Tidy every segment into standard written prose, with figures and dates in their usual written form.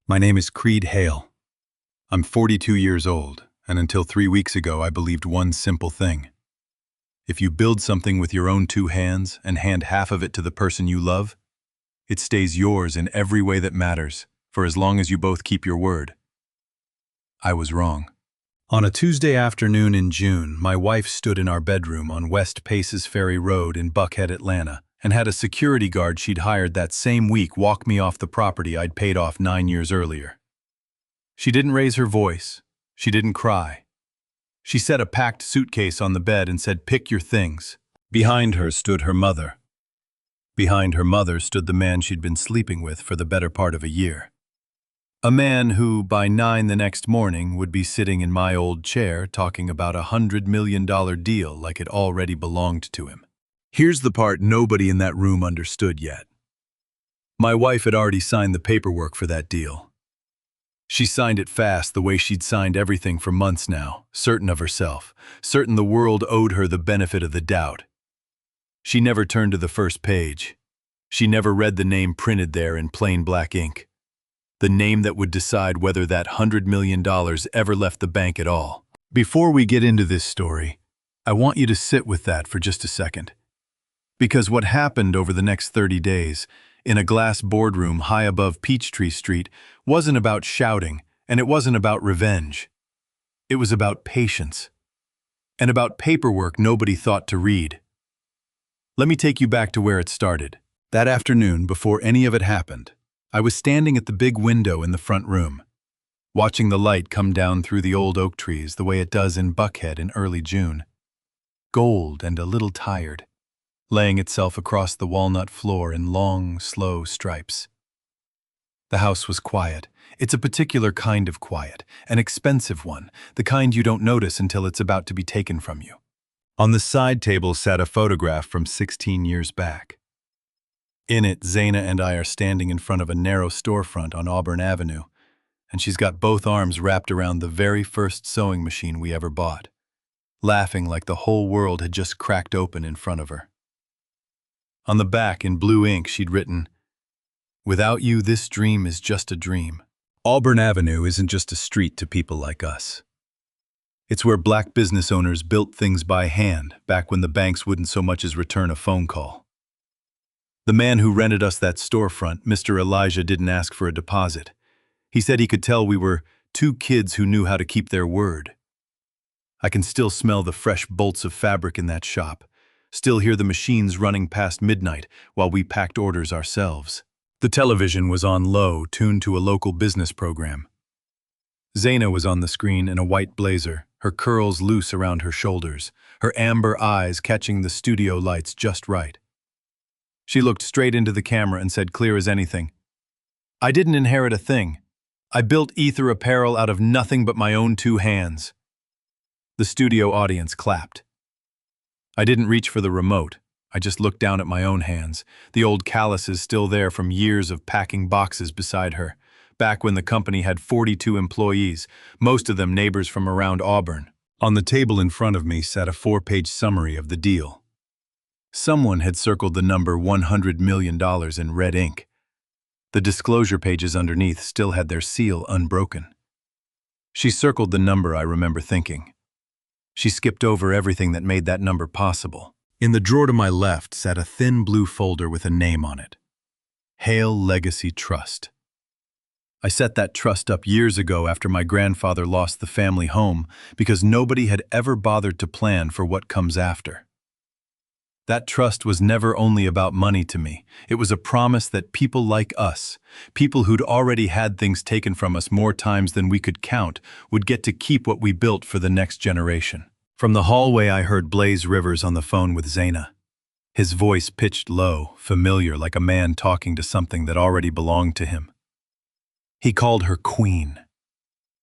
My name is Creed Hale. I'm 42 years old, and until 3 weeks ago I believed one simple thing. If you build something with your own two hands and hand half of it to the person you love, it stays yours in every way that matters, for as long as you both keep your word. I was wrong. On a Tuesday afternoon in June, my wife stood in our bedroom on West Paces Ferry Road in Buckhead, Atlanta, and had a security guard she'd hired that same week walk me off the property I'd paid off 9 years earlier. She didn't raise her voice. She didn't cry. She set a packed suitcase on the bed and said, "Pick your things." Behind her stood her mother. Behind her mother stood the man she'd been sleeping with for the better part of a year. A man who, by 9 the next morning, would be sitting in my old chair talking about a $100 million deal like it already belonged to him. Here's the part nobody in that room understood yet. My wife had already signed the paperwork for that deal. She signed it fast the way she'd signed everything for months now, certain of herself, certain the world owed her the benefit of the doubt. She never turned to the first page. She never read the name printed there in plain black ink. The name that would decide whether that $100 million ever left the bank at all. Before we get into this story, I want you to sit with that for just a second. Because what happened over the next 30 days, in a glass boardroom high above Peachtree Street, wasn't about shouting, and it wasn't about revenge. It was about patience. And about paperwork nobody thought to read. Let me take you back to where it started. That afternoon, before any of it happened, I was standing at the big window in the front room, watching the light come down through the old oak trees the way it does in Buckhead in early June. Gold and a little tired, laying itself across the walnut floor in long, slow stripes. The house was quiet. It's a particular kind of quiet, an expensive one, the kind you don't notice until it's about to be taken from you. On the side table sat a photograph from 16 years back. In it, Zaina and I are standing in front of a narrow storefront on Auburn Avenue, and she's got both arms wrapped around the very first sewing machine we ever bought, laughing like the whole world had just cracked open in front of her. On the back, in blue ink, she'd written, "Without you, this dream is just a dream." Auburn Avenue isn't just a street to people like us. It's where black business owners built things by hand, back when the banks wouldn't so much as return a phone call. The man who rented us that storefront, Mr. Elijah, didn't ask for a deposit. He said he could tell we were two kids who knew how to keep their word. I can still smell the fresh bolts of fabric in that shop, still hear the machines running past midnight while we packed orders ourselves. The television was on low, tuned to a local business program. Zaina was on the screen in a white blazer, her curls loose around her shoulders, her amber eyes catching the studio lights just right. She looked straight into the camera and said clear as anything, "I didn't inherit a thing. I built Ether Apparel out of nothing but my own two hands." The studio audience clapped. I didn't reach for the remote. I just looked down at my own hands, the old calluses still there from years of packing boxes beside her, back when the company had 42 employees, most of them neighbors from around Auburn. On the table in front of me sat a 4-page summary of the deal. Someone had circled the number $100 million in red ink. The disclosure pages underneath still had their seal unbroken. She circled the number, I remember thinking. She skipped over everything that made that number possible. In the drawer to my left sat a thin blue folder with a name on it. Hale Legacy Trust. I set that trust up years ago after my grandfather lost the family home because nobody had ever bothered to plan for what comes after. That trust was never only about money to me. It was a promise that people like us, people who'd already had things taken from us more times than we could count, would get to keep what we built for the next generation. From the hallway, I heard Blaze Rivers on the phone with Zaina. His voice pitched low, familiar, like a man talking to something that already belonged to him. He called her Queen.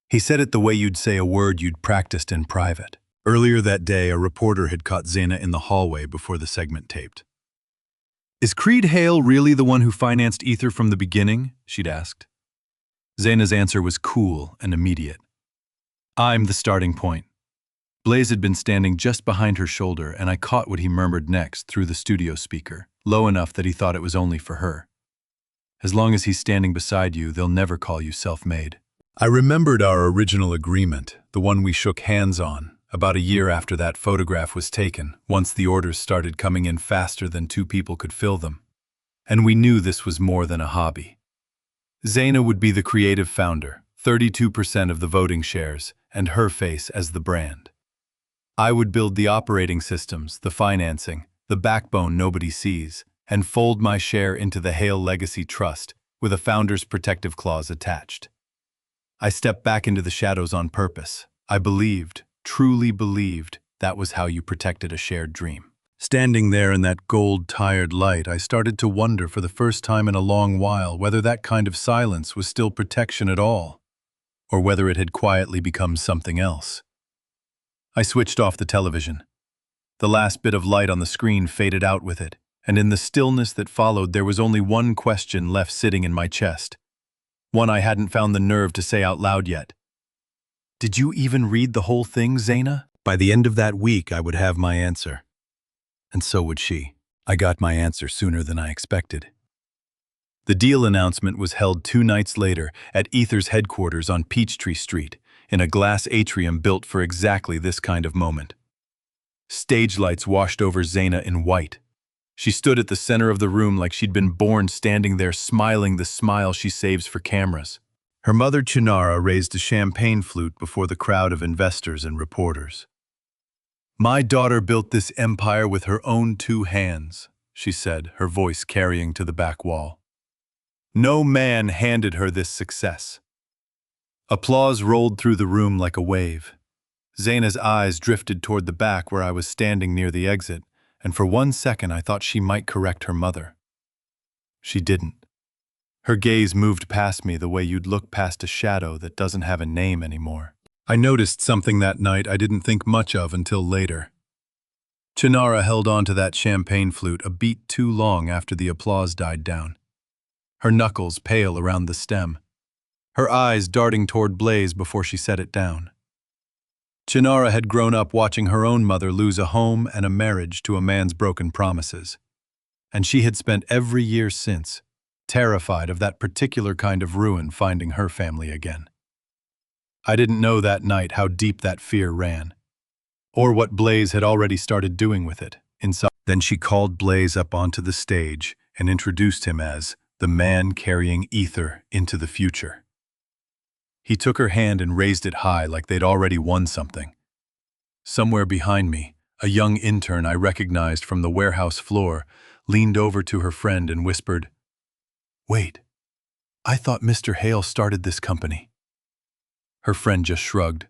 He said it the way you'd say a word you'd practiced in private. Earlier that day, a reporter had caught Zaina in the hallway before the segment taped. "Is Creed Hale really the one who financed Ether from the beginning?" she'd asked. Zaina's answer was cool and immediate. "I'm the starting point." Blaze had been standing just behind her shoulder, and I caught what he murmured next through the studio speaker, low enough that he thought it was only for her. As long as he's standing beside you, they'll never call you self-made. I remembered our original agreement, the one we shook hands on, about a year after that photograph was taken, once the orders started coming in faster than two people could fill them. And we knew this was more than a hobby. Zaina would be the creative founder, 32% of the voting shares, and her face as the brand. I would build the operating systems, the financing, the backbone nobody sees, and fold my share into the Hale Legacy Trust with a founder's protective clause attached. I stepped back into the shadows on purpose. I believed, truly believed, that was how you protected a shared dream. Standing there in that gold-tired light, I started to wonder for the first time in a long while whether that kind of silence was still protection at all, or whether it had quietly become something else. I switched off the television. The last bit of light on the screen faded out with it, and in the stillness that followed there was only one question left sitting in my chest. One I hadn't found the nerve to say out loud yet. Did you even read the whole thing, Zaina? By the end of that week, I would have my answer. And so would she. I got my answer sooner than I expected. The deal announcement was held 2 nights later at Ether's headquarters on Peachtree Street, in a glass atrium built for exactly this kind of moment. Stage lights washed over Zaina in white. She stood at the center of the room like she'd been born, standing there smiling the smile she saves for cameras. Her mother Chinara raised a champagne flute before the crowd of investors and reporters. "My daughter built this empire with her own 2 hands," she said, her voice carrying to the back wall. "No man handed her this success." Applause rolled through the room like a wave. Zaina's eyes drifted toward the back where I was standing near the exit, and for 1 second I thought she might correct her mother. She didn't. Her gaze moved past me the way you'd look past a shadow that doesn't have a name anymore. I noticed something that night I didn't think much of until later. Chinara held on to that champagne flute a beat too long after the applause died down. Her knuckles pale around the stem, her eyes darting toward Blaze before she set it down. Chinara had grown up watching her own mother lose a home and a marriage to a man's broken promises. And she had spent every year since, terrified of that particular kind of ruin finding her family again. I didn't know that night how deep that fear ran, or what Blaze had already started doing with it. Then she called Blaze up onto the stage and introduced him as the man carrying Ether into the future. He took her hand and raised it high like they'd already won something. Somewhere behind me, a young intern I recognized from the warehouse floor leaned over to her friend and whispered, "Wait, I thought Mr. Hale started this company." Her friend just shrugged.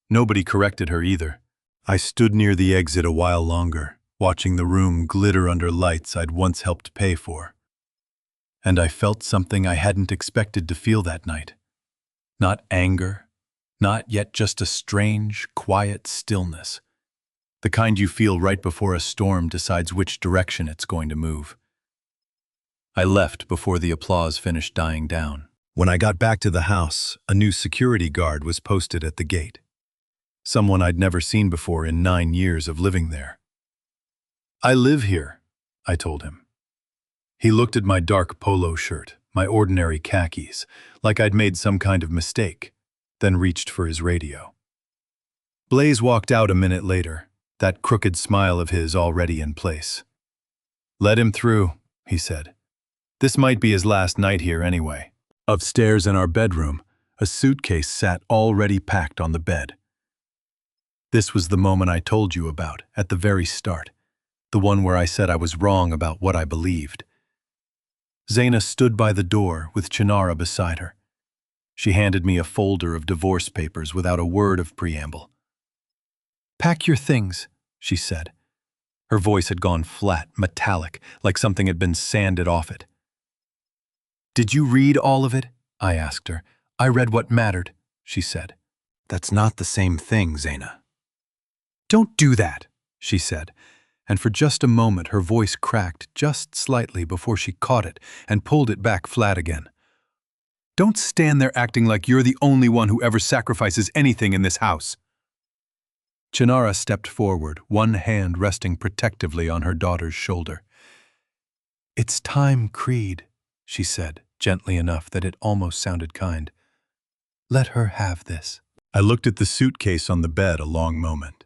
Nobody corrected her either. I stood near the exit a while longer, watching the room glitter under lights I'd once helped pay for. And I felt something I hadn't expected to feel that night. Not anger, not yet just a strange, quiet stillness. The kind you feel right before a storm decides which direction it's going to move. I left before the applause finished dying down. When I got back to the house, a new security guard was posted at the gate. Someone I'd never seen before in 9 years of living there. "I live here," I told him. He looked at my dark polo shirt, my ordinary khakis, like I'd made some kind of mistake, then reached for his radio. Blaze walked out a minute later, that crooked smile of his already in place. "Let him through," he said. "This might be his last night here anyway." Upstairs in our bedroom, a suitcase sat already packed on the bed. This was the moment I told you about at the very start, the one where I said I was wrong about what I believed. Zaina stood by the door with Chinara beside her. She handed me a folder of divorce papers without a word of preamble. "Pack your things," she said. Her voice had gone flat, metallic, like something had been sanded off it. "Did you read all of it?" I asked her. "I read what mattered," she said. "That's not the same thing, Zaina." "Don't do that," she said, and for just a moment her voice cracked just slightly before she caught it and pulled it back flat again. "Don't stand there acting like you're the only one who ever sacrifices anything in this house." Chinara stepped forward, one hand resting protectively on her daughter's shoulder. "It's time, Creed," she said, gently enough that it almost sounded kind. "Let her have this." I looked at the suitcase on the bed a long moment.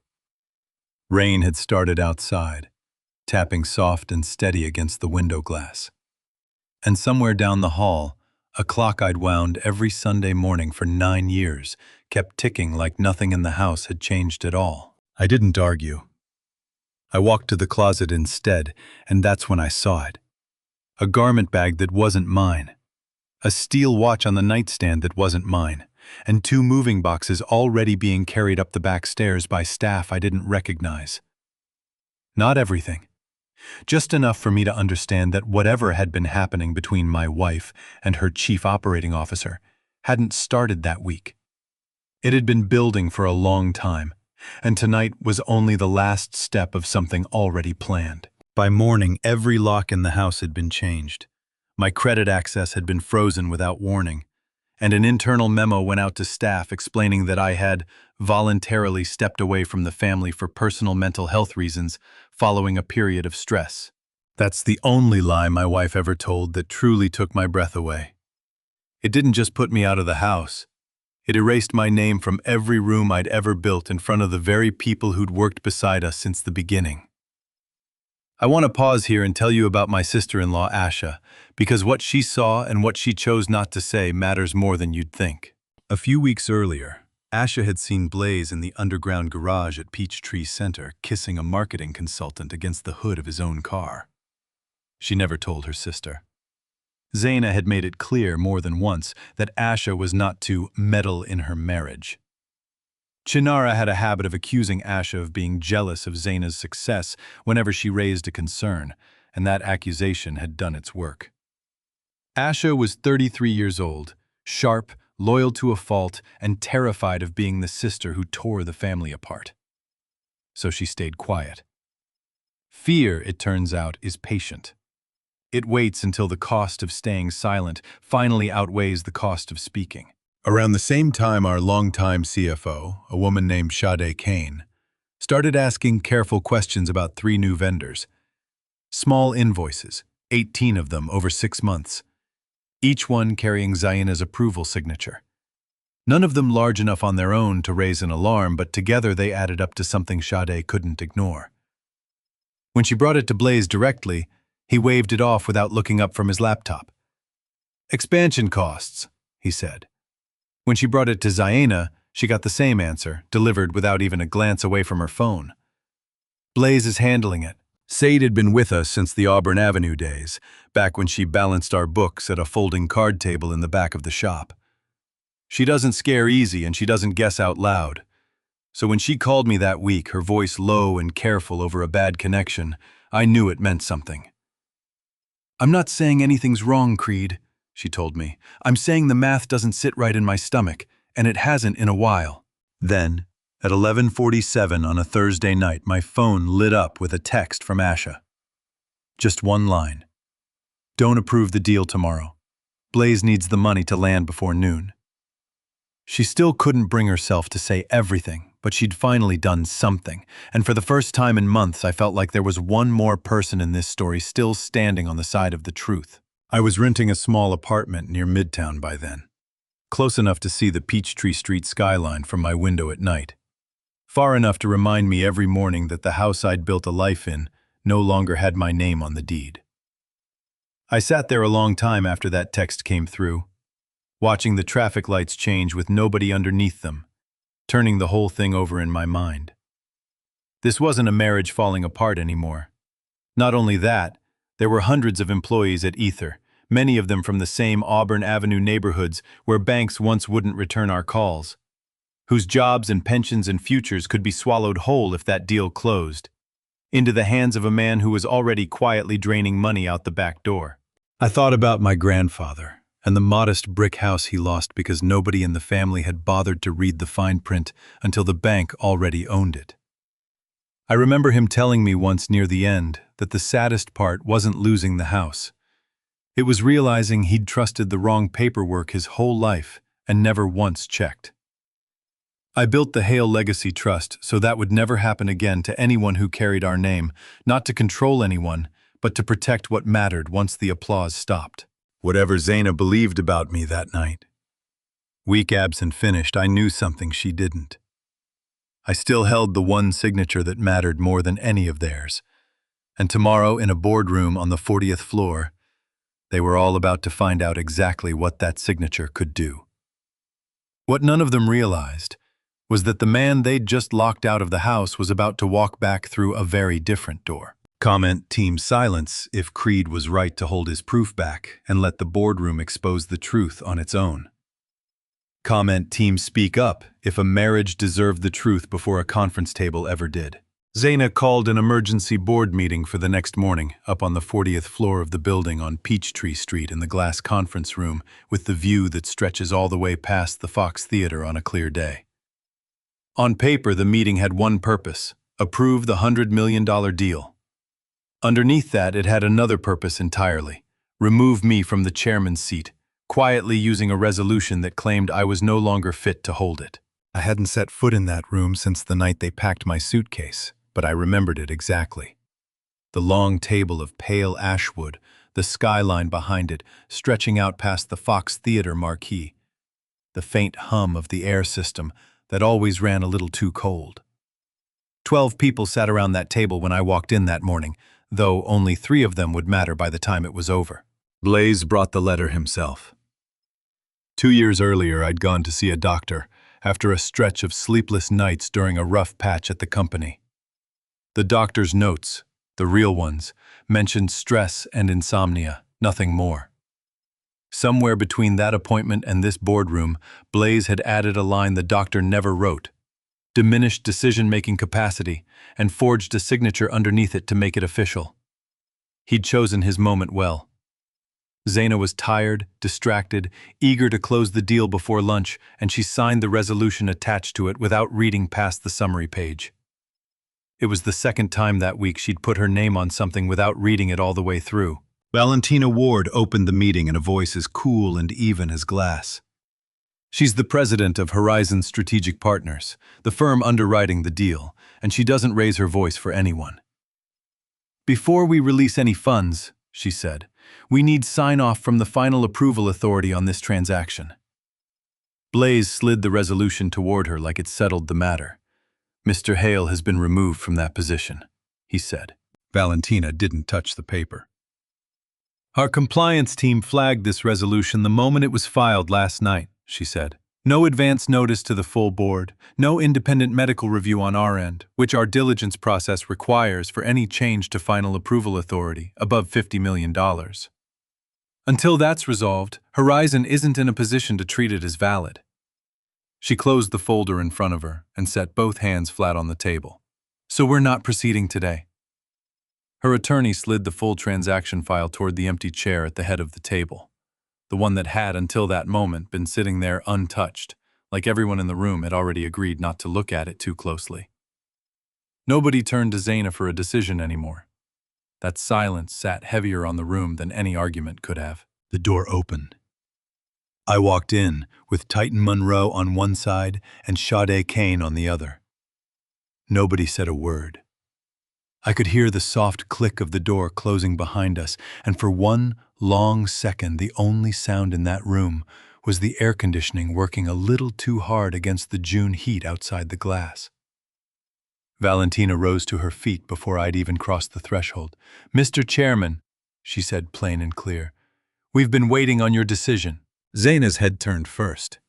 Rain had started outside, tapping soft and steady against the window glass. And somewhere down the hall, a clock I'd wound every Sunday morning for 9 years kept ticking like nothing in the house had changed at all. I didn't argue. I walked to the closet instead, and that's when I saw it. A garment bag that wasn't mine, a steel watch on the nightstand that wasn't mine, and 2 moving boxes already being carried up the back stairs by staff I didn't recognize. Not everything. Just enough for me to understand that whatever had been happening between my wife and her chief operating officer hadn't started that week. It had been building for a long time, and tonight was only the last step of something already planned. By morning, every lock in the house had been changed. My credit access had been frozen without warning, and an internal memo went out to staff explaining that I had voluntarily stepped away from the family for personal mental health reasons following a period of stress. That's the only lie my wife ever told that truly took my breath away. It didn't just put me out of the house. It erased my name from every room I'd ever built in front of the very people who'd worked beside us since the beginning. I want to pause here and tell you about my sister-in-law, Asha, because what she saw and what she chose not to say matters more than you'd think. A few weeks earlier, Asha had seen Blaze in the underground garage at Peachtree Center kissing a marketing consultant against the hood of his own car. She never told her sister. Zaina had made it clear more than once that Asha was not to meddle in her marriage. Chinara had a habit of accusing Asha of being jealous of Zaina's success whenever she raised a concern, and that accusation had done its work. Asha was 33 years old, sharp, loyal to a fault, and terrified of being the sister who tore the family apart. So she stayed quiet. Fear, it turns out, is patient. It waits until the cost of staying silent finally outweighs the cost of speaking. Around the same time, our longtime CFO, a woman named Sade Kane, started asking careful questions about 3 new vendors. Small invoices, 18 of them over 6 months, each one carrying Zaina's approval signature. None of them large enough on their own to raise an alarm, but together they added up to something Sade couldn't ignore. When she brought it to Blaze directly, he waved it off without looking up from his laptop. "Expansion costs," he said. When she brought it to Zaina, she got the same answer, delivered without even a glance away from her phone. "Blaze is handling it." Said had been with us since the Auburn Avenue days, back when she balanced our books at a folding card table in the back of the shop. She doesn't scare easy and she doesn't guess out loud. So when she called me that week, her voice low and careful over a bad connection, I knew it meant something. "I'm not saying anything's wrong, Creed," she told me. "I'm saying the math doesn't sit right in my stomach, and it hasn't in a while." Then, at 11:47 on a Thursday night, my phone lit up with a text from Asha. Just one line. "Don't approve the deal tomorrow. Blaze needs the money to land before noon." She still couldn't bring herself to say everything, but she'd finally done something, and for the first time in months I felt like there was one more person in this story still standing on the side of the truth. I was renting a small apartment near Midtown by then, close enough to see the Peachtree Street skyline from my window at night, far enough to remind me every morning that the house I'd built a life in no longer had my name on the deed. I sat there a long time after that text came through, watching the traffic lights change with nobody underneath them, turning the whole thing over in my mind. This wasn't a marriage falling apart anymore. Not only that, there were hundreds of employees at Ether, many of them from the same Auburn Avenue neighborhoods where banks once wouldn't return our calls, whose jobs and pensions and futures could be swallowed whole if that deal closed, into the hands of a man who was already quietly draining money out the back door. I thought about my grandfather and the modest brick house he lost because nobody in the family had bothered to read the fine print until the bank already owned it. I remember him telling me once near the end that the saddest part wasn't losing the house. It was realizing he'd trusted the wrong paperwork his whole life and never once checked. I built the Hale Legacy Trust so that would never happen again to anyone who carried our name, not to control anyone, but to protect what mattered once the applause stopped. whatever Zaina believed about me that night. Week absent finished, I knew something she didn't. I still held the one signature that mattered more than any of theirs. And tomorrow, in a boardroom on the 40th floor, they were all about to find out exactly what that signature could do. What none of them realized was that the man they'd just locked out of the house was about to walk back through a very different door. Comment team silence if Creed was right to hold his proof back and let the boardroom expose the truth on its own. Comment team speak up if a marriage deserved the truth before a conference table ever did. Zaina called an emergency board meeting for the next morning up on the 40th floor of the building on Peachtree Street in the glass conference room with the view that stretches all the way past the Fox Theater on a clear day. On paper, the meeting had one purpose: approve the $100 million deal. Underneath that, it had another purpose entirely: remove me from the chairman's seat, quietly using a resolution that claimed I was no longer fit to hold it. I hadn't set foot in that room since the night they packed my suitcase, but I remembered it exactly. The long table of pale ash wood, the skyline behind it, stretching out past the Fox Theater marquee. The faint hum of the air system that always ran a little too cold. 12 people sat around that table when I walked in that morning, though only 3 of them would matter by the time it was over. Blaze brought the letter himself. 2 years earlier, I'd gone to see a doctor after a stretch of sleepless nights during a rough patch at the company. The doctor's notes, the real ones, mentioned stress and insomnia, nothing more. Somewhere between that appointment and this boardroom, Blaze had added a line the doctor never wrote: diminished decision-making capacity, and forged a signature underneath it to make it official. He'd chosen his moment well. Zaina was tired, distracted, eager to close the deal before lunch, and she signed the resolution attached to it without reading past the summary page. It was the second time that week she'd put her name on something without reading it all the way through. Valentina Ward opened the meeting in a voice as cool and even as glass. She's the president of Horizon Strategic Partners, the firm underwriting the deal, and she doesn't raise her voice for anyone. Before we release any funds, she said, we need sign-off from the final approval authority on this transaction. Blaze slid the resolution toward her like it settled the matter. Mr. Hale has been removed from that position, he said. Valentina didn't touch the paper. Our compliance team flagged this resolution the moment it was filed last night, she said. No advance notice to the full board, no independent medical review on our end, which our diligence process requires for any change to final approval authority above $50 million. Until that's resolved, Horizon isn't in a position to treat it as valid. She closed the folder in front of her and set both hands flat on the table. So we're not proceeding today. Her attorney slid the full transaction file toward the empty chair at the head of the table, the one that had, until that moment, been sitting there untouched, like everyone in the room had already agreed not to look at it too closely. Nobody turned to Zaina for a decision anymore. That silence sat heavier on the room than any argument could have. The door opened. I walked in, with Titan Monroe on one side and Sade Kane on the other. Nobody said a word. I could hear the soft click of the door closing behind us, and for one long second the only sound in that room was the air conditioning working a little too hard against the June heat outside the glass. Valentina rose to her feet before I'd even crossed the threshold. "Mr. Chairman," she said plain and clear, "we've been waiting on your decision." Zaina's head turned first.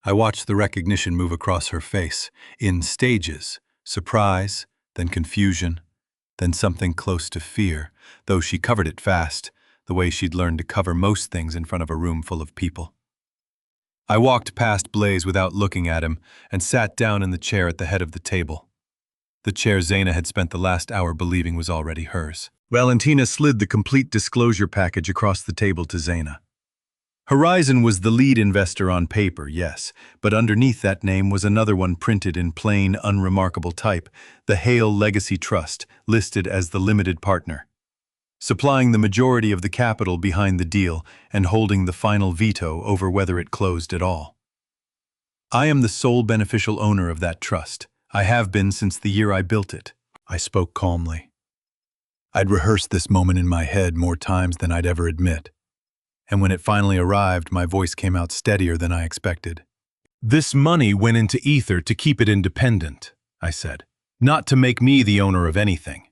I watched the recognition move across her face, in stages: surprise, then confusion, then something close to fear, though she covered it fast, the way she'd learned to cover most things in front of a room full of people. I walked past Blaze without looking at him and sat down in the chair at the head of the table. The chair Zaina had spent the last hour believing was already hers. Valentina slid the complete disclosure package across the table to Zaina. Horizon was the lead investor on paper, yes, but underneath that name was another one printed in plain, unremarkable type, the Hale Legacy Trust, listed as the limited partner, supplying the majority of the capital behind the deal and holding the final veto over whether it closed at all. I am the sole beneficial owner of that trust. I have been since the year I built it. I spoke calmly. I'd rehearsed this moment in my head more times than I'd ever admit. And when it finally arrived, my voice came out steadier than I expected. "This money went into ether to keep it independent," I said, "not to make me the owner of anything.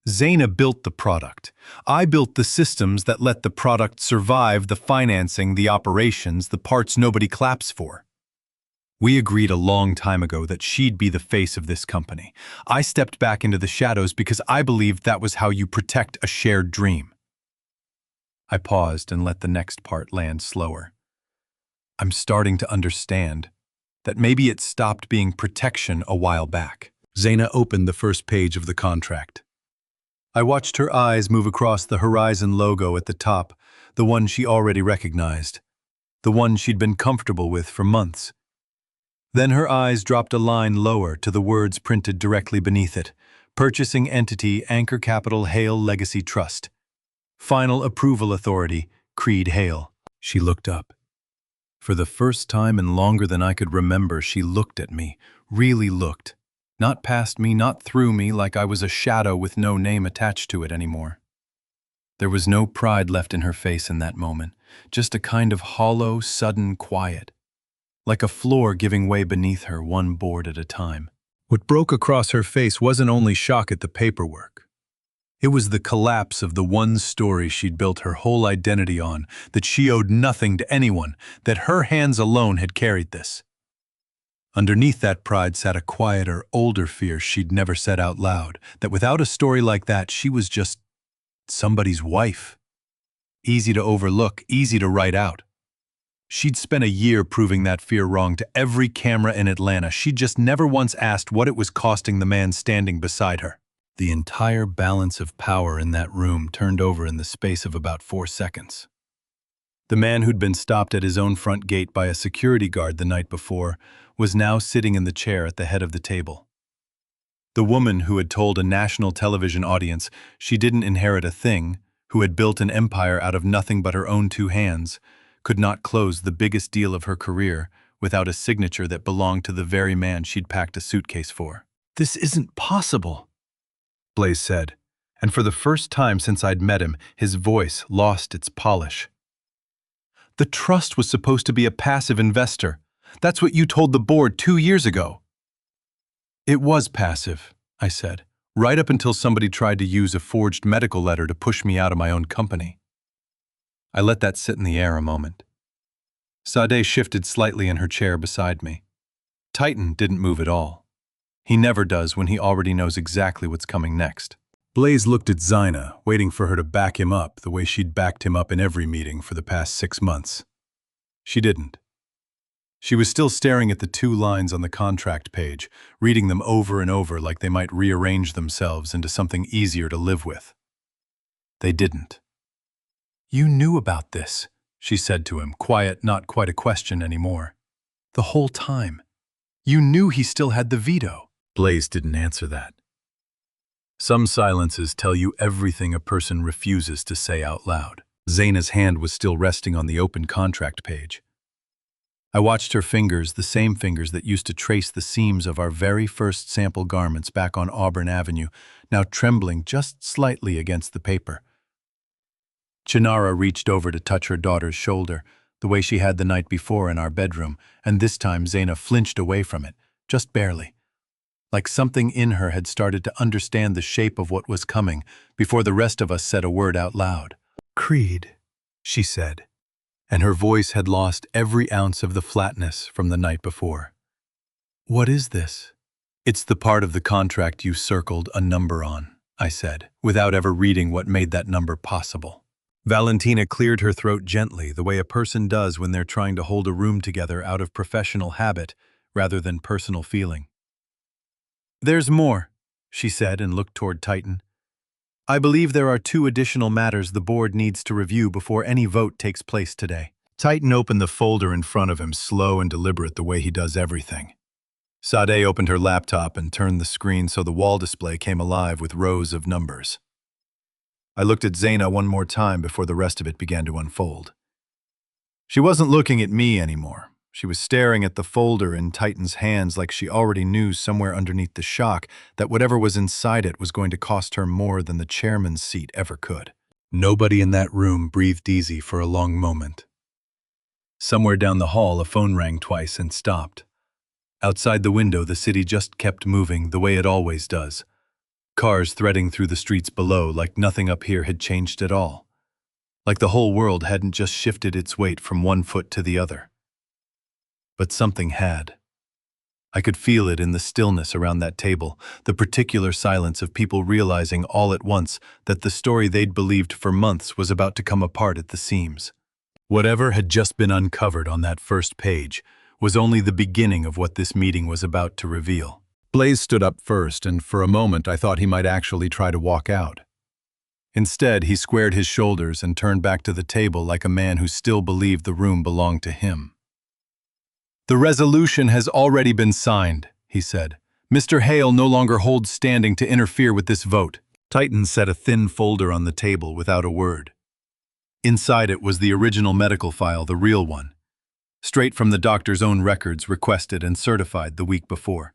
Zaina built the product. I built the systems that let the product survive, the financing, the operations, the parts nobody claps for. We agreed a long time ago that she'd be the face of this company. I stepped back into the shadows because I believed that was how you protect a shared dream." I paused and let the next part land slower. I'm starting to understand that maybe it stopped being protection a while back. Zaina opened the first page of the contract. I watched her eyes move across the Horizon logo at the top, the one she already recognized, the one she'd been comfortable with for months. Then her eyes dropped a line lower to the words printed directly beneath it: Purchasing Entity, Anchor Capital Hale Legacy Trust. Final Approval Authority, Creed Hale. She looked up. For the first time and longer than I could remember, she looked at me, really looked. Not past me, not through me, like I was a shadow with no name attached to it anymore. There was no pride left in her face in that moment, just a kind of hollow, sudden quiet, like a floor giving way beneath her, one board at a time. What broke across her face wasn't only shock at the paperwork. It was the collapse of the one story she'd built her whole identity on, that she owed nothing to anyone, that her hands alone had carried this. Underneath that pride sat a quieter, older fear she'd never said out loud, that without a story like that, she was just somebody's wife. Easy to overlook, easy to write out. She'd spent a year proving that fear wrong to every camera in Atlanta. She'd just never once asked what it was costing the man standing beside her. The entire balance of power in that room turned over in the space of about 4 seconds. The man who'd been stopped at his own front gate by a security guard the night before was now sitting in the chair at the head of the table. The woman who had told a national television audience she didn't inherit a thing, who had built an empire out of nothing but her own 2 hands, could not close the biggest deal of her career without a signature that belonged to the very man she'd packed a suitcase for. "This isn't possible," Blaze said, and for the first time since I'd met him, his voice lost its polish. "The trust was supposed to be a passive investor. That's what you told the board 2 years ago." "It was passive," I said, "right up until somebody tried to use a forged medical letter to push me out of my own company." I let that sit in the air a moment. Sade shifted slightly in her chair beside me. Titan didn't move at all. He never does when he already knows exactly what's coming next. Blaze looked at Zaina, waiting for her to back him up the way she'd backed him up in every meeting for the past 6 months. She didn't. She was still staring at the 2 lines on the contract page, reading them over and over like they might rearrange themselves into something easier to live with. They didn't. "You knew about this," she said to him, quiet, not quite a question anymore. "The whole time. You knew he still had the veto." Blaze didn't answer that. Some silences tell you everything a person refuses to say out loud. Zaina's hand was still resting on the open contract page. I watched her fingers, the same fingers that used to trace the seams of our very first sample garments back on Auburn Avenue, now trembling just slightly against the paper. Chinara reached over to touch her daughter's shoulder, the way she had the night before in our bedroom, and this time Zaina flinched away from it, just barely. Like something in her had started to understand the shape of what was coming before the rest of us said a word out loud. "Creed," she said, and her voice had lost every ounce of the flatness from the night before. "What is this?" "It's the part of the contract you circled a number on," I said, without ever reading what made that number possible. Valentina cleared her throat gently, the way a person does when they're trying to hold a room together out of professional habit rather than personal feeling. "There's more," she said and looked toward Titan. "I believe there are 2 additional matters the board needs to review before any vote takes place today." Titan opened the folder in front of him, slow and deliberate the way he does everything. Sade opened her laptop and turned the screen so the wall display came alive with rows of numbers. I looked at Zaina one more time before the rest of it began to unfold. She wasn't looking at me anymore. She was staring at the folder in Titan's hands like she already knew somewhere underneath the shock that whatever was inside it was going to cost her more than the chairman's seat ever could. Nobody in that room breathed easy for a long moment. Somewhere down the hall, a phone rang twice and stopped. Outside the window, the city just kept moving the way it always does. Cars threading through the streets below like nothing up here had changed at all. Like the whole world hadn't just shifted its weight from one foot to the other. But something had. I could feel it in the stillness around that table, the particular silence of people realizing all at once that the story they'd believed for months was about to come apart at the seams. Whatever had just been uncovered on that first page was only the beginning of what this meeting was about to reveal. Blaze stood up first, and for a moment I thought he might actually try to walk out. Instead, he squared his shoulders and turned back to the table like a man who still believed the room belonged to him. "The resolution has already been signed," he said. "Mr. Hale no longer holds standing to interfere with this vote." Titan set a thin folder on the table without a word. Inside it was the original medical file, the real one, straight from the doctor's own records requested and certified the week before.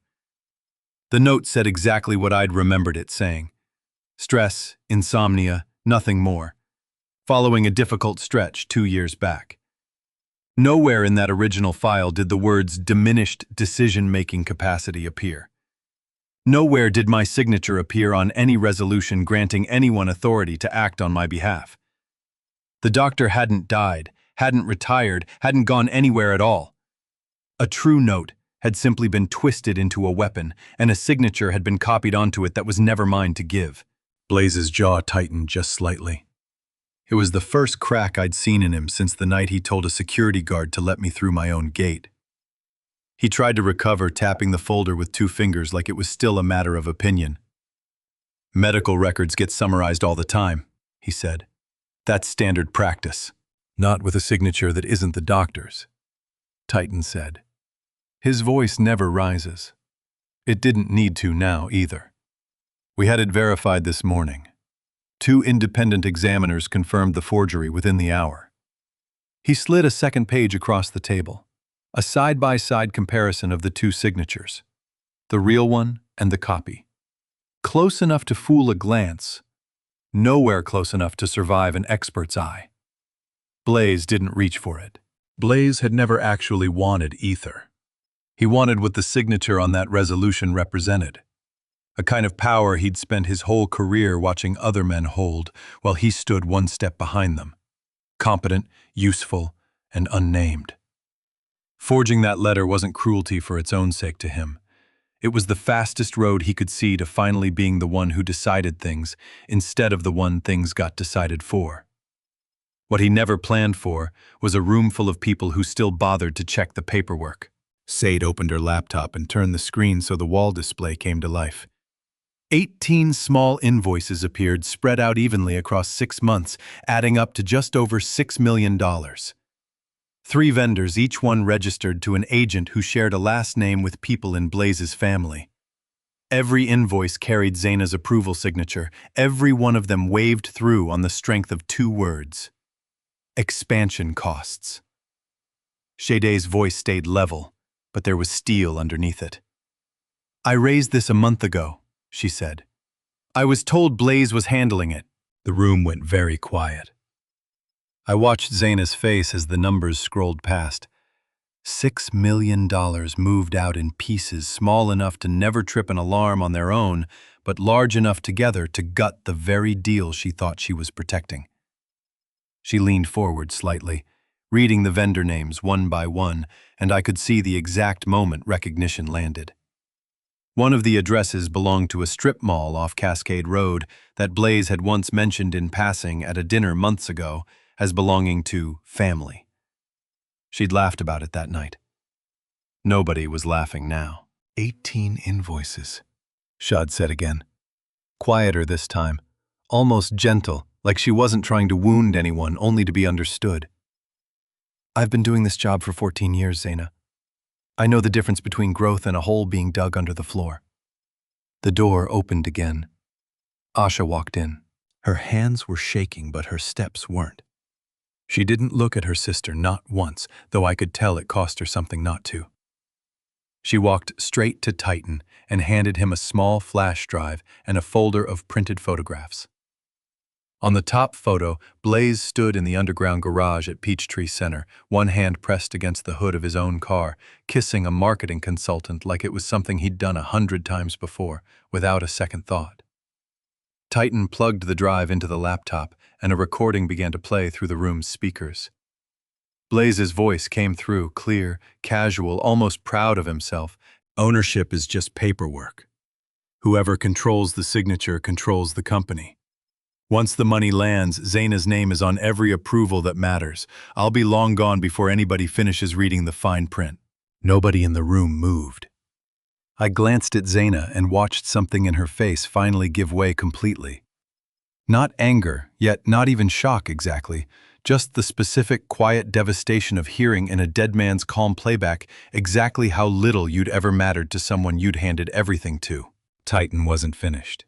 The note said exactly what I'd remembered it saying. Stress, insomnia, nothing more. Following a difficult stretch 2 years back. Nowhere in that original file did the words diminished decision-making capacity appear. Nowhere did my signature appear on any resolution granting anyone authority to act on my behalf. The doctor hadn't died, hadn't retired, hadn't gone anywhere at all. A true note had simply been twisted into a weapon, and a signature had been copied onto it that was never mine to give. Blaze's jaw tightened just slightly. It was the first crack I'd seen in him since the night he told a security guard to let me through my own gate. He tried to recover, tapping the folder with 2 fingers like it was still a matter of opinion. "Medical records get summarized all the time," he said. "That's standard practice." "Not with a signature that isn't the doctor's," Titan said. His voice never rises. It didn't need to now either. "We had it verified this morning. 2 independent examiners confirmed the forgery within the hour." He slid a second page across the table, a side-by-side comparison of the 2 signatures, the real one and the copy. Close enough to fool a glance, nowhere close enough to survive an expert's eye. Blaze didn't reach for it. Blaze had never actually wanted ether. He wanted what the signature on that resolution represented. A kind of power he'd spent his whole career watching other men hold while he stood one step behind them. Competent, useful, and unnamed. Forging that letter wasn't cruelty for its own sake to him. It was the fastest road he could see to finally being the one who decided things instead of the one things got decided for. What he never planned for was a room full of people who still bothered to check the paperwork. Sade opened her laptop and turned the screen so the wall display came to life. 18 small invoices appeared, spread out evenly across 6 months, adding up to just over $6 million. 3 vendors, each one registered to an agent who shared a last name with people in Blaze's family. Every invoice carried Zaina's approval signature, every one of them waved through on the strength of 2 words. Expansion costs. Shade's voice stayed level, but there was steel underneath it. "I raised this a month ago," she said. "I was told Blaze was handling it." The room went very quiet. I watched Zaina's face as the numbers scrolled past. $6 million moved out in pieces small enough to never trip an alarm on their own, but large enough together to gut the very deal she thought she was protecting. She leaned forward slightly, reading the vendor names one by one, and I could see the exact moment recognition landed. One of the addresses belonged to a strip mall off Cascade Road that Blaze had once mentioned in passing at a dinner months ago as belonging to family. She'd laughed about it that night. Nobody was laughing now. 18 invoices, Shad said again. Quieter this time, almost gentle, like she wasn't trying to wound anyone, only to be understood. "I've been doing this job for 14 years, Zaina. I know the difference between growth and a hole being dug under the floor." The door opened again. Asha walked in. Her hands were shaking, but her steps weren't. She didn't look at her sister, not once, though I could tell it cost her something not to. She walked straight to Titan and handed him a small flash drive and a folder of printed photographs. On the top photo, Blaze stood in the underground garage at Peachtree Center, one hand pressed against the hood of his own car, kissing a marketing consultant like it was something he'd done 100 times before, without a second thought. Titan plugged the drive into the laptop, and a recording began to play through the room's speakers. Blaze's voice came through, clear, casual, almost proud of himself. Ownership is just paperwork. Whoever controls the signature controls the company. Once the money lands, Zaina's name is on every approval that matters. I'll be long gone before anybody finishes reading the fine print. Nobody in the room moved. I glanced at Zaina and watched something in her face finally give way completely. Not anger, yet not even shock exactly, just the specific, quiet devastation of hearing in a dead man's calm playback exactly how little you'd ever mattered to someone you'd handed everything to. Titan wasn't finished.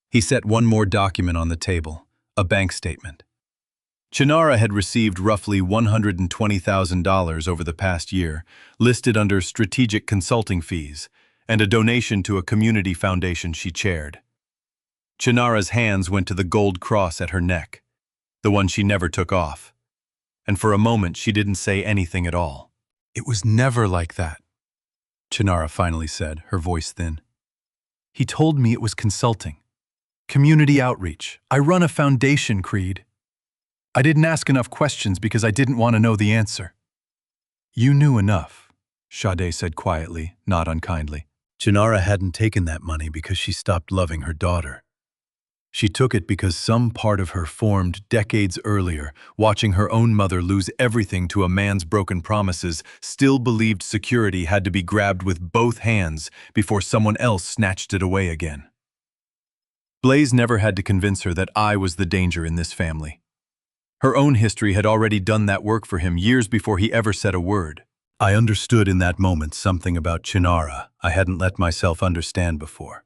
He set one more document on the table, a bank statement. Chinara had received roughly $120,000 over the past year, listed under strategic consulting fees, and a donation to a community foundation she chaired. Chinara's hands went to the gold cross at her neck, the one she never took off, and for a moment she didn't say anything at all. "It was never like that," Chinara finally said, her voice thin. "He told me it was consulting. Community outreach. I run a foundation, Creed. I didn't ask enough questions because I didn't want to know the answer." "You knew enough," Sade said quietly, not unkindly. Chinara hadn't taken that money because she stopped loving her daughter. She took it because some part of her formed decades earlier, watching her own mother lose everything to a man's broken promises, still believed security had to be grabbed with both hands before someone else snatched it away again. Blaze never had to convince her that I was the danger in this family. Her own history had already done that work for him years before he ever said a word. I understood in that moment something about Chinara I hadn't let myself understand before.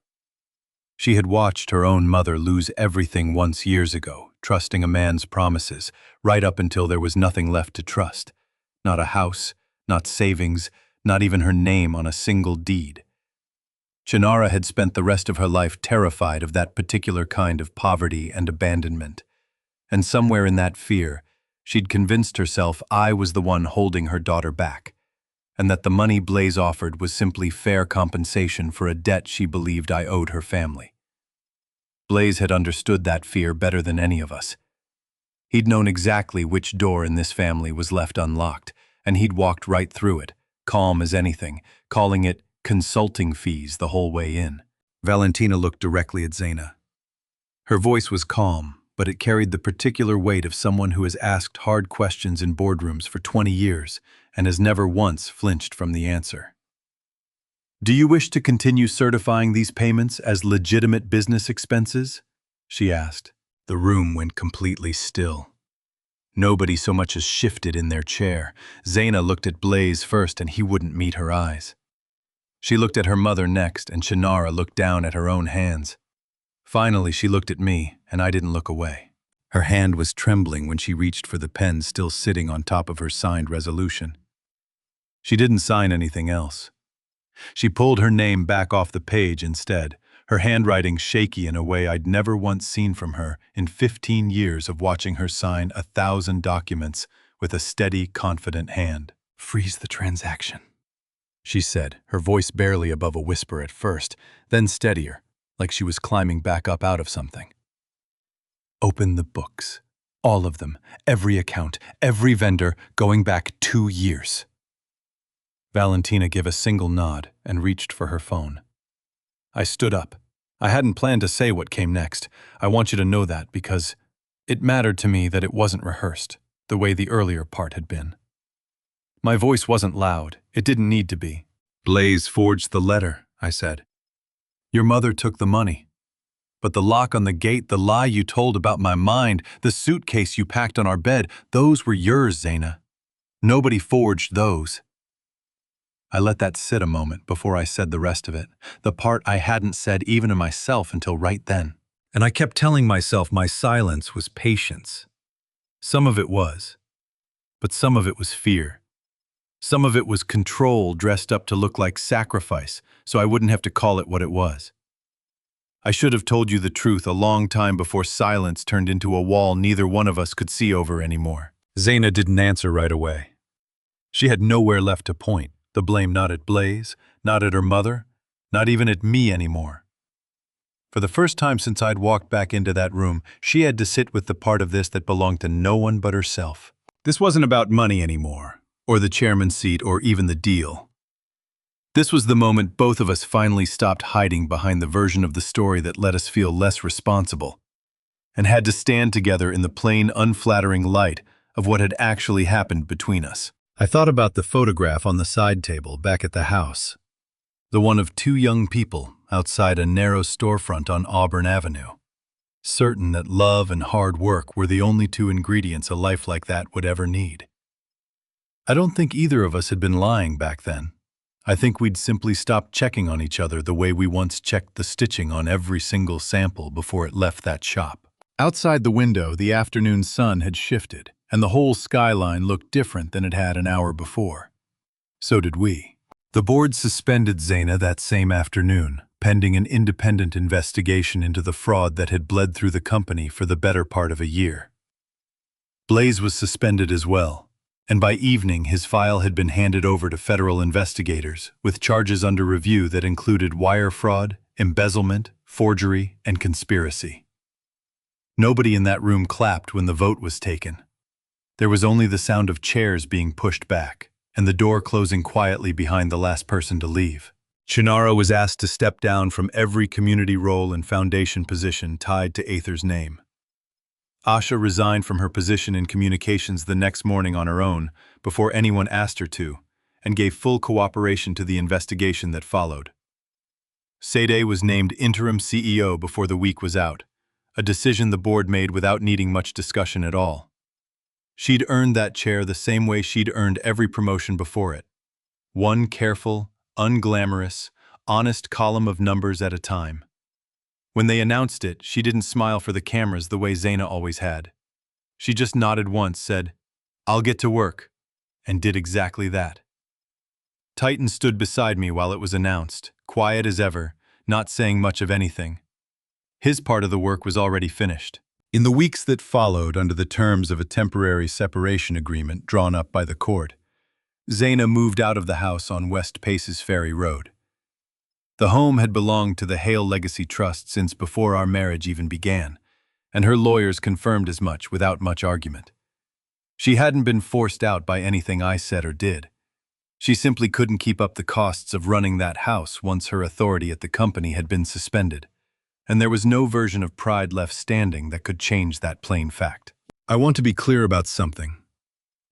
She had watched her own mother lose everything once years ago, trusting a man's promises, right up until there was nothing left to trust. Not a house, not savings, not even her name on a single deed. Chinara had spent the rest of her life terrified of that particular kind of poverty and abandonment. And somewhere in that fear, she'd convinced herself I was the one holding her daughter back, and that the money Blaze offered was simply fair compensation for a debt she believed I owed her family. Blaze had understood that fear better than any of us. He'd known exactly which door in this family was left unlocked, and he'd walked right through it, calm as anything, calling it consulting fees the whole way in. Valentina looked directly at Zaina. Her voice was calm, but it carried the particular weight of someone who has asked hard questions in boardrooms for 20 years and has never once flinched from the answer. "Do you wish to continue certifying these payments as legitimate business expenses?" she asked. The room went completely still. Nobody so much as shifted in their chair. Zaina looked at Blaze first and he wouldn't meet her eyes. She looked at her mother next and Chinara looked down at her own hands. Finally, she looked at me, and I didn't look away. Her hand was trembling when she reached for the pen still sitting on top of her signed resolution. She didn't sign anything else. She pulled her name back off the page instead, her handwriting shaky in a way I'd never once seen from her in 15 years of watching her sign 1,000 documents with a steady, confident hand. "Freeze the transaction," she said, her voice barely above a whisper at first, then steadier, like she was climbing back up out of something. "Open the books. All of them, every account, every vendor, going back 2 years. Valentina gave a single nod and reached for her phone. I stood up. I hadn't planned to say what came next. I want you to know that because it mattered to me that it wasn't rehearsed, the way the earlier part had been. My voice wasn't loud. It didn't need to be. "Blaze forged the letter," I said. "Your mother took the money. But the lock on the gate, the lie you told about my mind, the suitcase you packed on our bed, those were yours, Zaina. Nobody forged those." I let that sit a moment before I said the rest of it, the part I hadn't said even to myself until right then. And I kept telling myself my silence was patience. Some of it was, but some of it was fear. Some of it was control dressed up to look like sacrifice, so I wouldn't have to call it what it was. I should have told you the truth a long time before silence turned into a wall neither one of us could see over anymore. Zaina didn't answer right away. She had nowhere left to point, the blame not at Blaze, not at her mother, not even at me anymore. For the first time since I'd walked back into that room, she had to sit with the part of this that belonged to no one but herself. This wasn't about money anymore, or the chairman's seat, or even the deal. This was the moment both of us finally stopped hiding behind the version of the story that let us feel less responsible, and had to stand together in the plain, unflattering light of what had actually happened between us. I thought about the photograph on the side table back at the house, the one of two young people outside a narrow storefront on Auburn Avenue, certain that love and hard work were the only two ingredients a life like that would ever need. I don't think either of us had been lying back then. I think we'd simply stopped checking on each other the way we once checked the stitching on every single sample before it left that shop. Outside the window, the afternoon sun had shifted, and the whole skyline looked different than it had an hour before. So did we. The board suspended Zaina that same afternoon, pending an independent investigation into the fraud that had bled through the company for the better part of a year. Blaze was suspended as well, and by evening his file had been handed over to federal investigators with charges under review that included wire fraud, embezzlement, forgery, and conspiracy. Nobody in that room clapped when the vote was taken. There was only the sound of chairs being pushed back, and the door closing quietly behind the last person to leave. Chinara was asked to step down from every community role and foundation position tied to Aether's name. Asha resigned from her position in communications the next morning on her own, before anyone asked her to, and gave full cooperation to the investigation that followed. Sade was named interim CEO before the week was out, a decision the board made without needing much discussion at all. She'd earned that chair the same way she'd earned every promotion before it. One careful, unglamorous, honest column of numbers at a time. When they announced it, she didn't smile for the cameras the way Zaina always had. She just nodded once, said, "I'll get to work," and did exactly that. Titan stood beside me while it was announced, quiet as ever, not saying much of anything. His part of the work was already finished. In the weeks that followed under the terms of a temporary separation agreement drawn up by the court, Zaina moved out of the house on West Paces Ferry Road. The home had belonged to the Hale Legacy Trust since before our marriage even began, and her lawyers confirmed as much without much argument. She hadn't been forced out by anything I said or did. She simply couldn't keep up the costs of running that house once her authority at the company had been suspended, and there was no version of pride left standing that could change that plain fact. I want to be clear about something.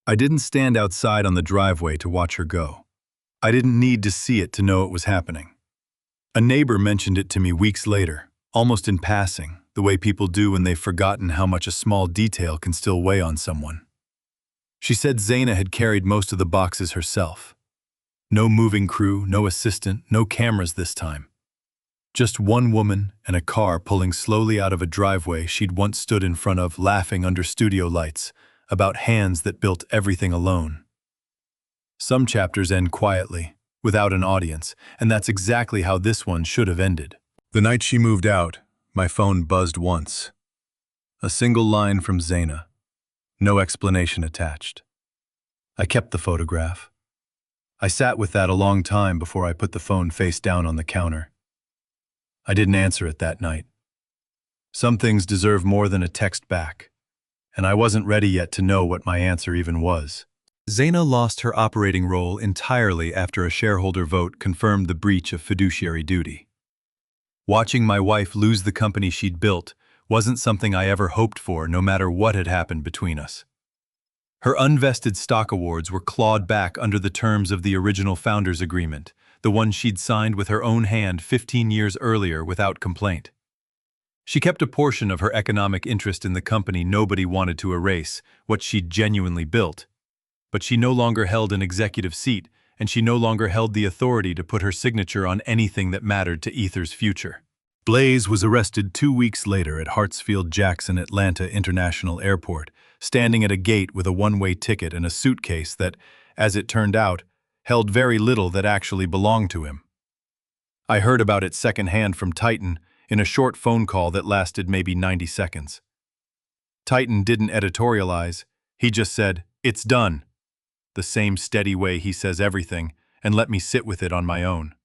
I didn't stand outside on the driveway to watch her go. I didn't need to see it to know it was happening. A neighbor mentioned it to me weeks later, almost in passing, the way people do when they've forgotten how much a small detail can still weigh on someone. She said Zaina had carried most of the boxes herself. No moving crew, no assistant, no cameras this time. Just one woman and a car pulling slowly out of a driveway she'd once stood in front of, laughing under studio lights about hands that built everything alone. Some chapters end quietly, without an audience, and that's exactly how this one should have ended. The night she moved out, my phone buzzed once. A single line from Zaina. No explanation attached. I kept the photograph. I sat with that a long time before I put the phone face down on the counter. I didn't answer it that night. Some things deserve more than a text back, and I wasn't ready yet to know what my answer even was. Zaina lost her operating role entirely after a shareholder vote confirmed the breach of fiduciary duty. Watching my wife lose the company she'd built wasn't something I ever hoped for, no matter what had happened between us. Her unvested stock awards were clawed back under the terms of the original founders' agreement, the one she'd signed with her own hand 15 years earlier without complaint. She kept a portion of her economic interest in the company nobody wanted to erase, what she'd genuinely built. But she no longer held an executive seat, and she no longer held the authority to put her signature on anything that mattered to Aether's future. Blaze was arrested 2 weeks later at Hartsfield-Jackson Atlanta International Airport, standing at a gate with a one-way ticket and a suitcase that, as it turned out, held very little that actually belonged to him. I heard about it secondhand from Titan, in a short phone call that lasted maybe 90 seconds. Titan didn't editorialize, he just said, "It's done," the same steady way he says everything, and let me sit with it on my own.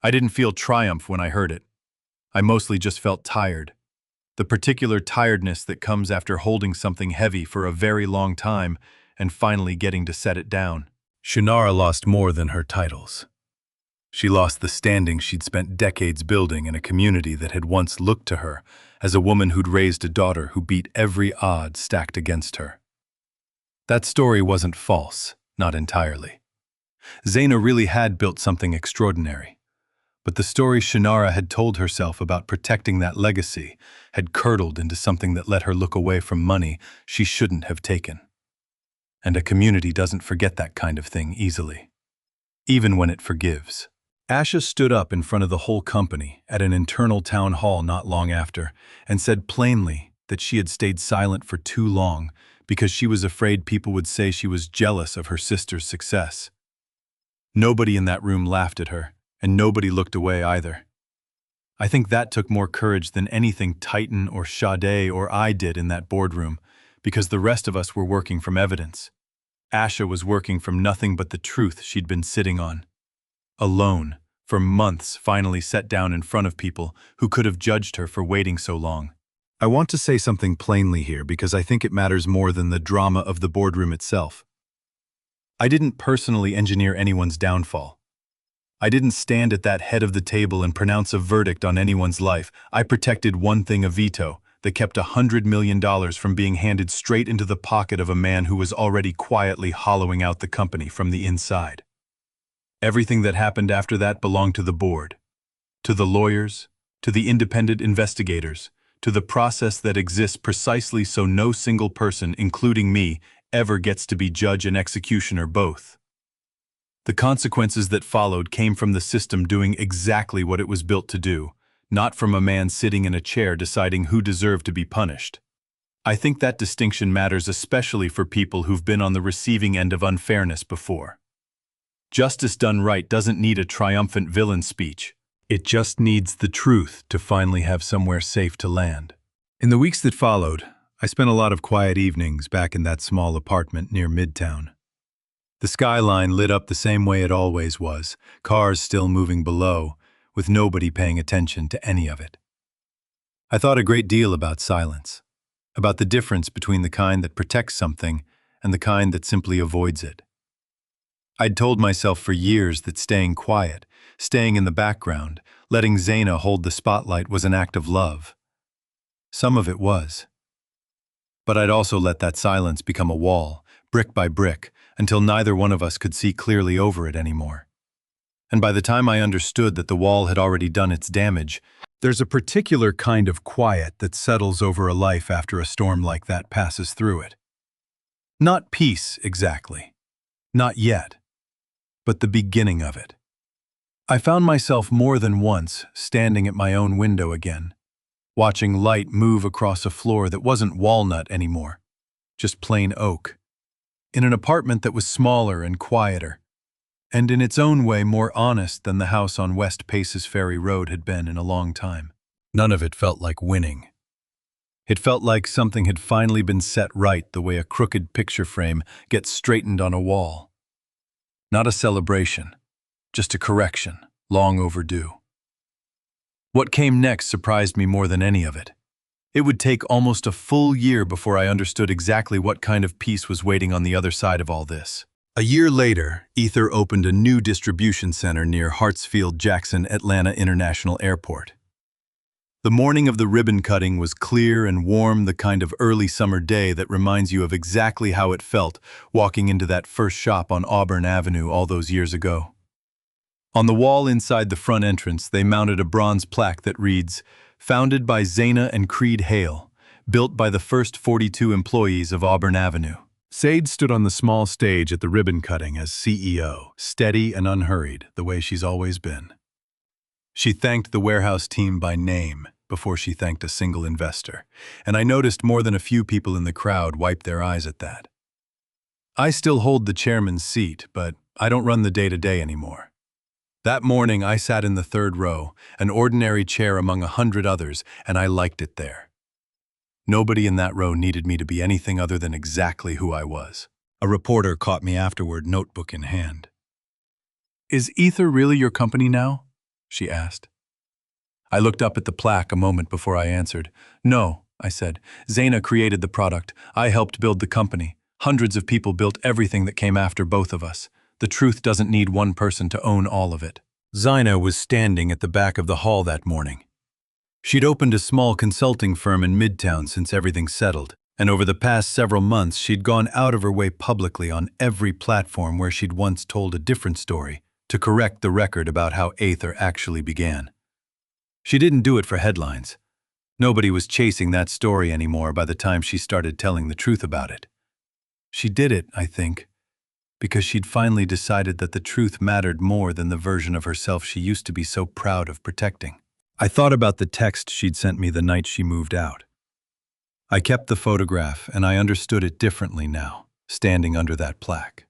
I didn't feel triumph when I heard it. I mostly just felt tired. The particular tiredness that comes after holding something heavy for a very long time and finally getting to set it down. Shannara lost more than her titles. She lost the standing she'd spent decades building in a community that had once looked to her as a woman who'd raised a daughter who beat every odd stacked against her. That story wasn't false, not entirely. Zaina really had built something extraordinary. But the story Shannara had told herself about protecting that legacy had curdled into something that let her look away from money she shouldn't have taken. And a community doesn't forget that kind of thing easily, even when it forgives. Asha stood up in front of the whole company at an internal town hall not long after and said plainly that she had stayed silent for too long because she was afraid people would say she was jealous of her sister's success. Nobody in that room laughed at her, and nobody looked away either. I think that took more courage than anything Titan or Sade or I did in that boardroom, because the rest of us were working from evidence. Asha was working from nothing but the truth she'd been sitting on. Alone, for months, finally set down in front of people who could have judged her for waiting so long. I want to say something plainly here because I think it matters more than the drama of the boardroom itself. I didn't personally engineer anyone's downfall. I didn't stand at that head of the table and pronounce a verdict on anyone's life. I protected one thing, a veto that kept $100 million from being handed straight into the pocket of a man who was already quietly hollowing out the company from the inside. Everything that happened after that belonged to the board, to the lawyers, to the independent investigators, to the process that exists precisely so no single person, including me, ever gets to be judge and executioner both. The consequences that followed came from the system doing exactly what it was built to do, not from a man sitting in a chair deciding who deserved to be punished. I think that distinction matters especially for people who've been on the receiving end of unfairness before. Justice done right doesn't need a triumphant villain speech. It just needs the truth to finally have somewhere safe to land. In the weeks that followed, I spent a lot of quiet evenings back in that small apartment near Midtown. The skyline lit up the same way it always was, cars still moving below, with nobody paying attention to any of it. I thought a great deal about silence, about the difference between the kind that protects something and the kind that simply avoids it. I'd told myself for years that staying quiet, staying in the background, letting Zaina hold the spotlight was an act of love. Some of it was. But I'd also let that silence become a wall, brick by brick, until neither one of us could see clearly over it anymore. And by the time I understood that the wall had already done its damage, there's a particular kind of quiet that settles over a life after a storm like that passes through it. Not peace, exactly. Not yet. But the beginning of it. I found myself more than once standing at my own window again, watching light move across a floor that wasn't walnut anymore, just plain oak, in an apartment that was smaller and quieter, and in its own way more honest than the house on West Paces Ferry Road had been in a long time. None of it felt like winning. It felt like something had finally been set right the way a crooked picture frame gets straightened on a wall. Not a celebration, just a correction, long overdue. What came next surprised me more than any of it. It would take almost a full year before I understood exactly what kind of peace was waiting on the other side of all this. A year later, Ether opened a new distribution center near Hartsfield-Jackson Atlanta International Airport. The morning of the ribbon cutting was clear and warm, the kind of early summer day that reminds you of exactly how it felt walking into that first shop on Auburn Avenue all those years ago. On the wall inside the front entrance, they mounted a bronze plaque that reads, "Founded by Zaina and Creed Hale, built by the first 42 employees of Auburn Avenue." Sade stood on the small stage at the ribbon cutting as CEO, steady and unhurried, the way she's always been. She thanked the warehouse team by name before she thanked a single investor, and I noticed more than a few people in the crowd wiped their eyes at that. I still hold the chairman's seat, but I don't run the day-to-day anymore. That morning, I sat in the third row, an ordinary chair among 100 others, and I liked it there. Nobody in that row needed me to be anything other than exactly who I was. A reporter caught me afterward, notebook in hand. "Is Ether really your company now?" she asked. I looked up at the plaque a moment before I answered. "No," I said. "Zaina created the product. I helped build the company. Hundreds of people built everything that came after both of us. The truth doesn't need one person to own all of it." Zaina was standing at the back of the hall that morning. She'd opened a small consulting firm in Midtown since everything settled, and over the past several months she'd gone out of her way publicly on every platform where she'd once told a different story to correct the record about how Aether actually began. She didn't do it for headlines. Nobody was chasing that story anymore by the time she started telling the truth about it. She did it, I think, because she'd finally decided that the truth mattered more than the version of herself she used to be so proud of protecting. I thought about the text she'd sent me the night she moved out. I kept the photograph, and I understood it differently now, standing under that plaque.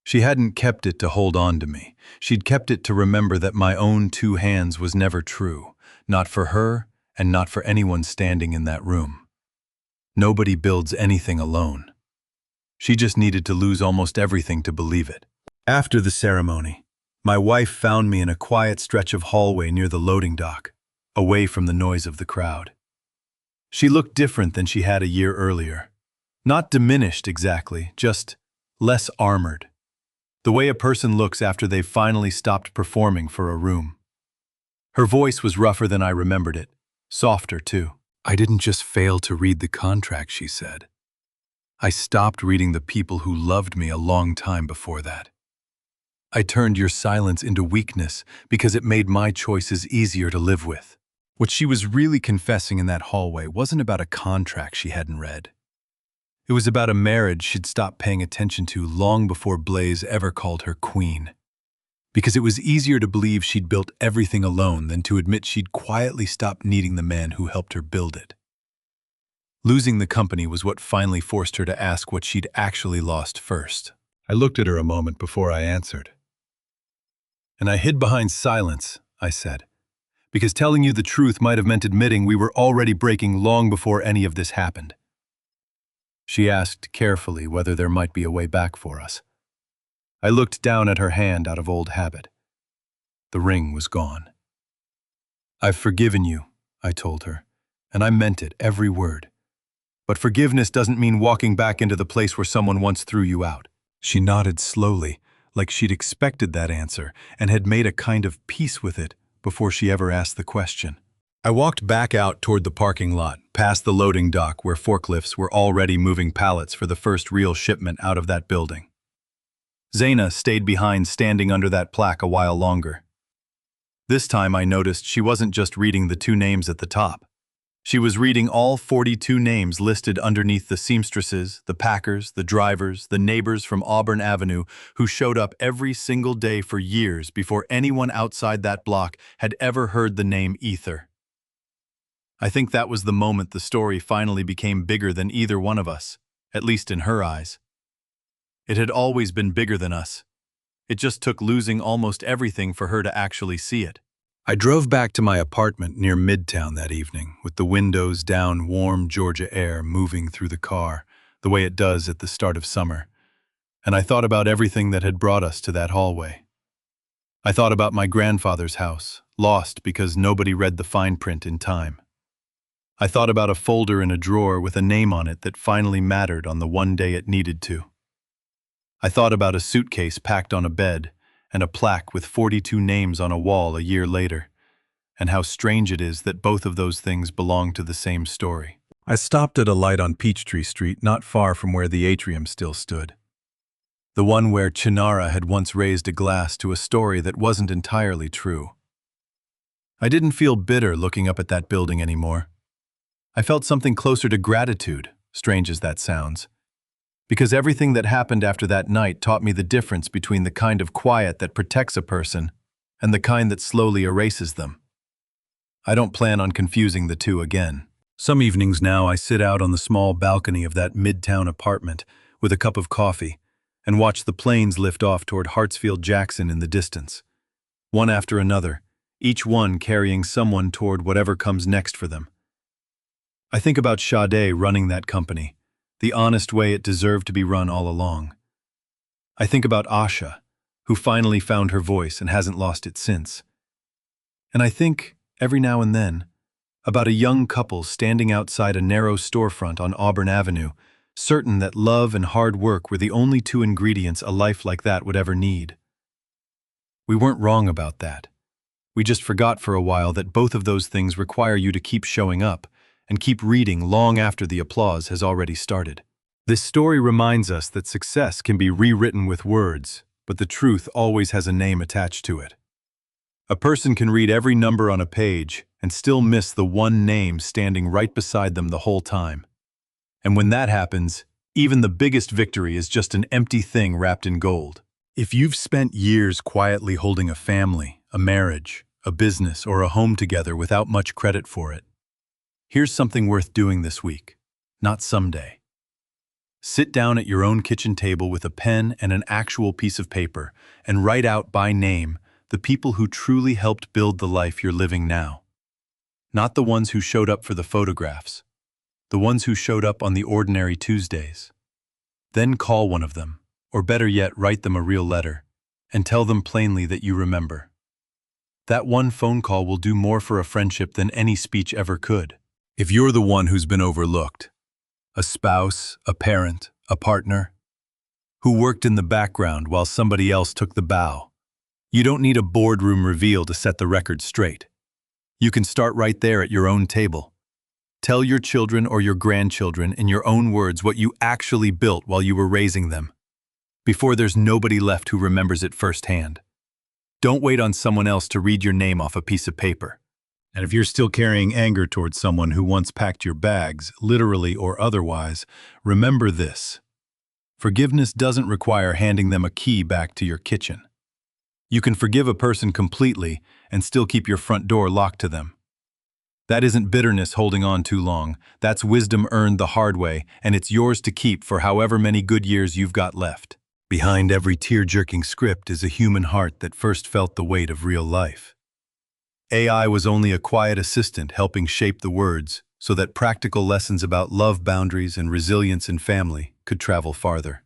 She hadn't kept it to hold on to me. She'd kept it to remember that my own two hands was never true, not for her and not for anyone standing in that room. Nobody builds anything alone. She just needed to lose almost everything to believe it. After the ceremony, my wife found me in a quiet stretch of hallway near the loading dock, away from the noise of the crowd. She looked different than she had a year earlier. Not diminished exactly, just less armored. The way a person looks after they've finally stopped performing for a room. Her voice was rougher than I remembered it, softer too. "I didn't just fail to read the contract," she said. "I stopped reading the people who loved me a long time before that. I turned your silence into weakness because it made my choices easier to live with." What she was really confessing in that hallway wasn't about a contract she hadn't read. It was about a marriage she'd stopped paying attention to long before Blaze ever called her queen. Because it was easier to believe she'd built everything alone than to admit she'd quietly stopped needing the man who helped her build it. Losing the company was what finally forced her to ask what she'd actually lost first. I looked at her a moment before I answered. "And I hid behind silence," I said, "because telling you the truth might have meant admitting we were already breaking long before any of this happened." She asked carefully whether there might be a way back for us. I looked down at her hand out of old habit. The ring was gone. "I've forgiven you," I told her, and I meant it, every word. "But forgiveness doesn't mean walking back into the place where someone once threw you out." She nodded slowly, like she'd expected that answer and had made a kind of peace with it before she ever asked the question. I walked back out toward the parking lot, past the loading dock where forklifts were already moving pallets for the first real shipment out of that building. Zaina stayed behind, standing under that plaque a while longer. This time I noticed she wasn't just reading the two names at the top. She was reading all 42 names listed underneath the seamstresses, the packers, the drivers, the neighbors from Auburn Avenue who showed up every single day for years before anyone outside that block had ever heard the name Ether. I think that was the moment the story finally became bigger than either one of us, at least in her eyes. It had always been bigger than us. It just took losing almost everything for her to actually see it. I drove back to my apartment near Midtown that evening, with the windows down, warm Georgia air moving through the car, the way it does at the start of summer. And I thought about everything that had brought us to that hallway. I thought about my grandfather's house, lost because nobody read the fine print in time. I thought about a folder in a drawer with a name on it that finally mattered on the one day it needed to. I thought about a suitcase packed on a bed and a plaque with 42 names on a wall a year later, and how strange it is that both of those things belong to the same story. I stopped at a light on Peachtree Street, not far from where the atrium still stood. The one where Chinara had once raised a glass to a story that wasn't entirely true. I didn't feel bitter looking up at that building anymore. I felt something closer to gratitude, strange as that sounds. Because everything that happened after that night taught me the difference between the kind of quiet that protects a person and the kind that slowly erases them. I don't plan on confusing the two again. Some evenings now I sit out on the small balcony of that Midtown apartment with a cup of coffee and watch the planes lift off toward Hartsfield-Jackson in the distance. one after another, each one carrying someone toward whatever comes next for them. I think about Sade running that company, the honest way it deserved to be run all along. I think about Asha, who finally found her voice and hasn't lost it since. And I think, every now and then, about a young couple standing outside a narrow storefront on Auburn Avenue, certain that love and hard work were the only two ingredients a life like that would ever need. We weren't wrong about that. We just forgot for a while that both of those things require you to keep showing up and keep reading long after the applause has already started. This story reminds us that success can be rewritten with words, but the truth always has a name attached to it. A person can read every number on a page and still miss the one name standing right beside them the whole time. And when that happens, even the biggest victory is just an empty thing wrapped in gold. If you've spent years quietly holding a family, a marriage, a business, or a home together without much credit for it, here's something worth doing this week, not someday. Sit down at your own kitchen table with a pen and an actual piece of paper and write out by name the people who truly helped build the life you're living now. Not the ones who showed up for the photographs, the ones who showed up on the ordinary Tuesdays. Then call one of them, or better yet, write them a real letter, and tell them plainly that you remember. That one phone call will do more for a friendship than any speech ever could. If you're the one who's been overlooked, a spouse, a parent, a partner, who worked in the background while somebody else took the bow, you don't need a boardroom reveal to set the record straight. You can start right there at your own table. Tell your children or your grandchildren in your own words what you actually built while you were raising them, before there's nobody left who remembers it firsthand. Don't wait on someone else to read your name off a piece of paper. And if you're still carrying anger towards someone who once packed your bags, literally or otherwise, remember this. Forgiveness doesn't require handing them a key back to your kitchen. You can forgive a person completely and still keep your front door locked to them. That isn't bitterness holding on too long. That's wisdom earned the hard way, and it's yours to keep for however many good years you've got left. Behind every tear-jerking script is a human heart that first felt the weight of real life. AI was only a quiet assistant helping shape the words so that practical lessons about love, boundaries, and resilience in family could travel farther.